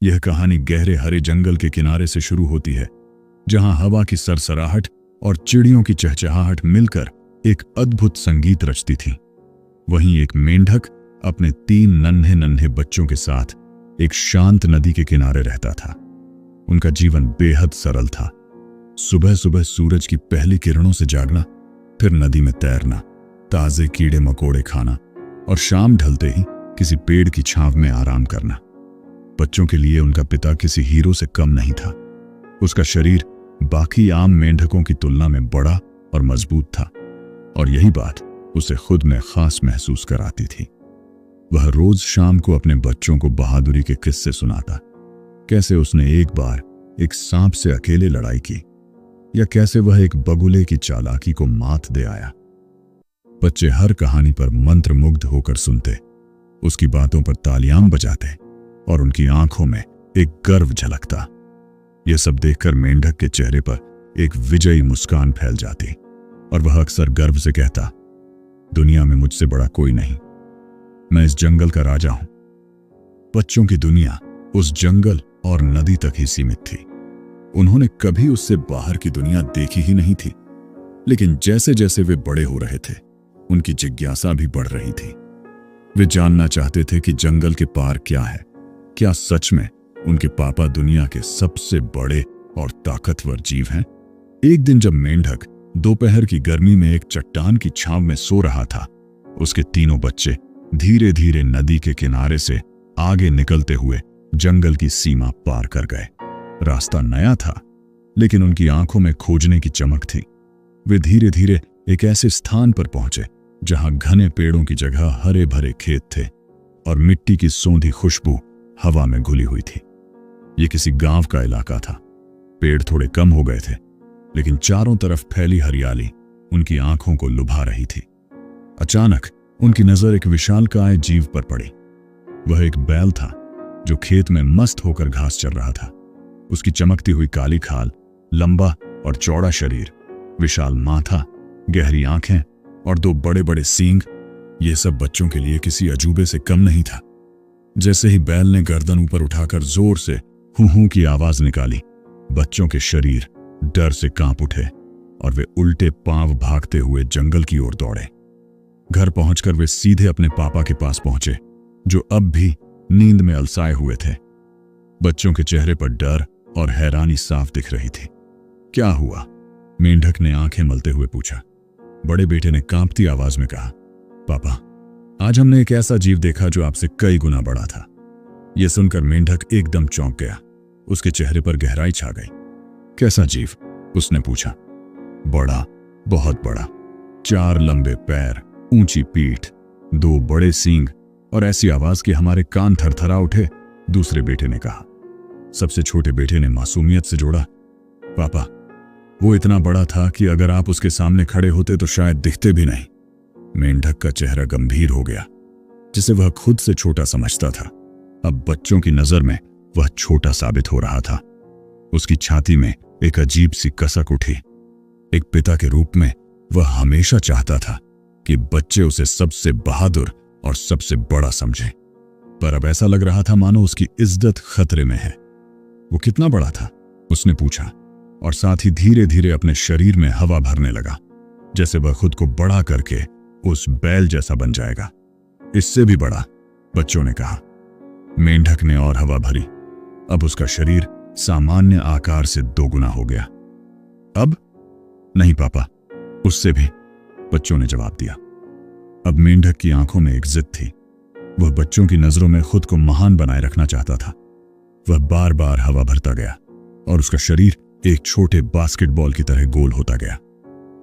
यह कहानी गहरे हरे जंगल के किनारे से शुरू होती है, जहां हवा की सरसराहट और चिड़ियों की चहचहाहट मिलकर एक अद्भुत संगीत रचती थी। वहीं एक मेंढक अपने 3 नन्हे नन्हे बच्चों के साथ एक शांत नदी के किनारे रहता था। उनका जीवन बेहद सरल था। सुबह सुबह सूरज की पहली किरणों से जागना, फिर नदी में तैरना, ताजे कीड़े मकोड़े खाना और शाम ढलते ही किसी पेड़ की छांव में आराम करना। बच्चों के लिए उनका पिता किसी हीरो से कम नहीं था। उसका शरीर बाकी आम मेंढकों की तुलना में बड़ा और मजबूत था, और यही बात उसे खुद में खास महसूस कराती थी। वह रोज शाम को अपने बच्चों को बहादुरी के किस्से सुनाता, कैसे उसने एक बार एक सांप से अकेले लड़ाई की, या कैसे वह एक बगुले की चालाकी को मात दे आया। बच्चे हर कहानी पर मंत्रमुग्ध होकर सुनते, उसकी बातों पर तालियां बजाते और उनकी आंखों में एक गर्व झलकता। यह सब देखकर मेंढक के चेहरे पर एक विजयी मुस्कान फैल जाती और वह अक्सर गर्व से कहता, दुनिया में मुझसे बड़ा कोई नहीं, मैं इस जंगल का राजा हूं। बच्चों की दुनिया उस जंगल और नदी तक ही सीमित थी। उन्होंने कभी उससे बाहर की दुनिया देखी ही नहीं थी। लेकिन जैसे जैसे वे बड़े हो रहे थे, उनकी जिज्ञासा भी बढ़ रही थी। वे जानना चाहते थे कि जंगल के पार क्या है। क्या सच में उनके पापा दुनिया के सबसे बड़े और ताकतवर जीव हैं? एक दिन जब मेंढक दोपहर की गर्मी में एक चट्टान की छांव में सो रहा था, उसके तीनों बच्चे धीरे धीरे नदी के किनारे से आगे निकलते हुए जंगल की सीमा पार कर गए। रास्ता नया था, लेकिन उनकी आंखों में खोजने की चमक थी। वे धीरे धीरे एक ऐसे स्थान पर पहुंचे जहां घने पेड़ों की जगह हरे भरे खेत थे और मिट्टी की सौंधी खुशबू हवा में घुली हुई थी। ये किसी गांव का इलाका था। पेड़ थोड़े कम हो गए थे, लेकिन चारों तरफ फैली हरियाली उनकी आंखों को लुभा रही थी। अचानक उनकी नजर एक विशालकाय जीव पर पड़ी। वह एक बैल था जो खेत में मस्त होकर घास चर रहा था। उसकी चमकती हुई काली खाल, लंबा और चौड़ा शरीर, विशाल माथा, गहरी आंखें और 2 बड़े बड़े सींग, ये सब बच्चों के लिए किसी अजूबे से कम नहीं था। जैसे ही बैल ने गर्दन ऊपर उठाकर जोर से हूं की आवाज निकाली, बच्चों के शरीर डर से कांप उठे और वे उल्टे पांव भागते हुए जंगल की ओर दौड़े। घर पहुंचकर वे सीधे अपने पापा के पास पहुंचे, जो अब भी नींद में अलसाए हुए थे। बच्चों के चेहरे पर डर और हैरानी साफ दिख रही थी। क्या हुआ? मेंढक ने आंखें मलते हुए पूछा। बड़े बेटे ने कांपती आवाज में कहा, पापा, आज हमने एक ऐसा जीव देखा जो आपसे कई गुना बड़ा था। यह सुनकर मेंढक एकदम चौंक गया। उसके चेहरे पर गहराई छा गई। कैसा जीव? उसने पूछा। बड़ा, बहुत बड़ा। 4 लंबे पैर, ऊंची पीठ, 2 बड़े सींग और ऐसी आवाज कि हमारे कान थरथरा उठे, दूसरे बेटे ने कहा। सबसे छोटे बेटे ने मासूमियत से जोड़ा, पापा, वो इतना बड़ा था कि अगर आप उसके सामने खड़े होते तो शायद दिखते भी नहीं। मेंढक का चेहरा गंभीर हो गया, जिसे वह खुद से छोटा समझता था। अब बच्चों की नजर में वह छोटा साबित हो रहा था। उसकी छाती में एक अजीब सी कसक उठी। एक पिता के रूप में वह हमेशा चाहता था कि बच्चे उसे सबसे बहादुर और सबसे बड़ा समझें, पर अब ऐसा लग रहा था मानो उसकी इज्जत खतरे में है। वो कितना बड़ा था? उसने पूछा, और साथ ही धीरे धीरे अपने शरीर में हवा भरने लगा, जैसे वह खुद को बड़ा करके उस बैल जैसा बन जाएगा। इससे भी बड़ा, बच्चों ने कहा। मेंढक ने और हवा भरी। अब उसका शरीर सामान्य आकार से 2 गुना हो गया। अब? नहीं पापा, उससे भी, बच्चों ने जवाब दिया। अब मेंढक की आंखों में एक जिद थी। वह बच्चों की नजरों में खुद को महान बनाए रखना चाहता था। वह बार बार हवा भरता गया और उसका शरीर एक छोटे बास्केटबॉल की तरह गोल होता गया।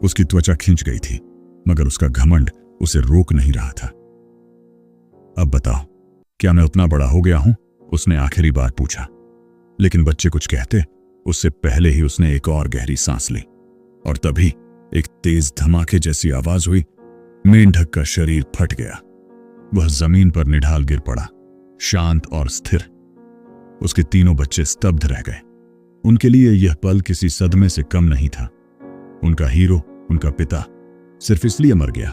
उसकी त्वचा खिंच गई थी, मगर उसका घमंड उसे रोक नहीं रहा था। अब बताओ, क्या मैं उतना बड़ा हो गया हूं? उसने आखिरी बार पूछा। लेकिन बच्चे कुछ कहते उससे पहले ही उसने एक और गहरी सांस ली, और तभी एक तेज धमाके जैसी आवाज हुई। मेंढक का शरीर फट गया। वह जमीन पर निढाल गिर पड़ा, शांत और स्थिर। उसके तीनों बच्चे स्तब्ध रह गए। उनके लिए यह पल किसी सदमे से कम नहीं था। उनका हीरो, उनका पिता, सिर्फ इसलिए मर गया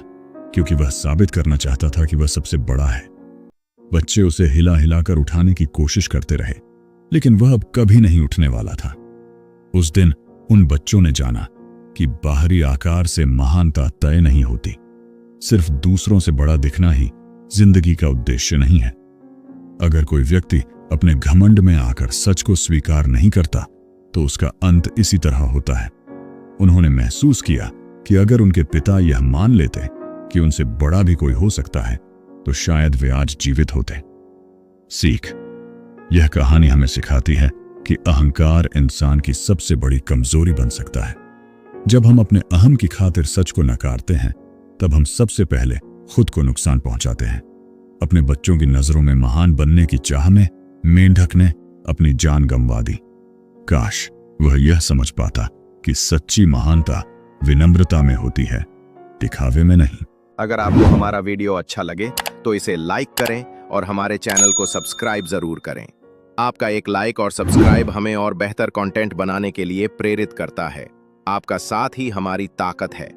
क्योंकि वह साबित करना चाहता था कि वह सबसे बड़ा है। बच्चे उसे हिला हिलाकर उठाने की कोशिश करते रहे, लेकिन वह अब कभी नहीं उठने वाला था। उस दिन उन बच्चों ने जाना कि बाहरी आकार से महानता तय नहीं होती, सिर्फ दूसरों से बड़ा दिखना ही जिंदगी का उद्देश्य नहीं है। अगर कोई व्यक्ति अपने घमंड में आकर सच को स्वीकार नहीं करता तो उसका अंत इसी तरह होता है। उन्होंने महसूस किया कि अगर उनके पिता यह मान लेते कि उनसे बड़ा भी कोई हो सकता है तो शायद वे आज जीवित होते। सीख: यह कहानी हमें सिखाती है कि अहंकार इंसान की सबसे बड़ी कमजोरी बन सकता है। जब हम अपने अहम की खातिर सच को नकारते हैं तब हम सबसे पहले खुद को नुकसान पहुंचाते हैं। अपने बच्चों की नजरों में महान बनने की चाह में मेंढक ने अपनी जान गंवा दी। काश वह यह समझ पाता कि सच्ची महानता विनम्रता में होती है, दिखावे में नहीं। अगर आपको हमारा वीडियो अच्छा लगे तो इसे लाइक करें और हमारे चैनल को सब्सक्राइब जरूर करें। आपका एक लाइक और सब्सक्राइब हमें और बेहतर कंटेंट बनाने के लिए प्रेरित करता है। आपका साथ ही हमारी ताकत है।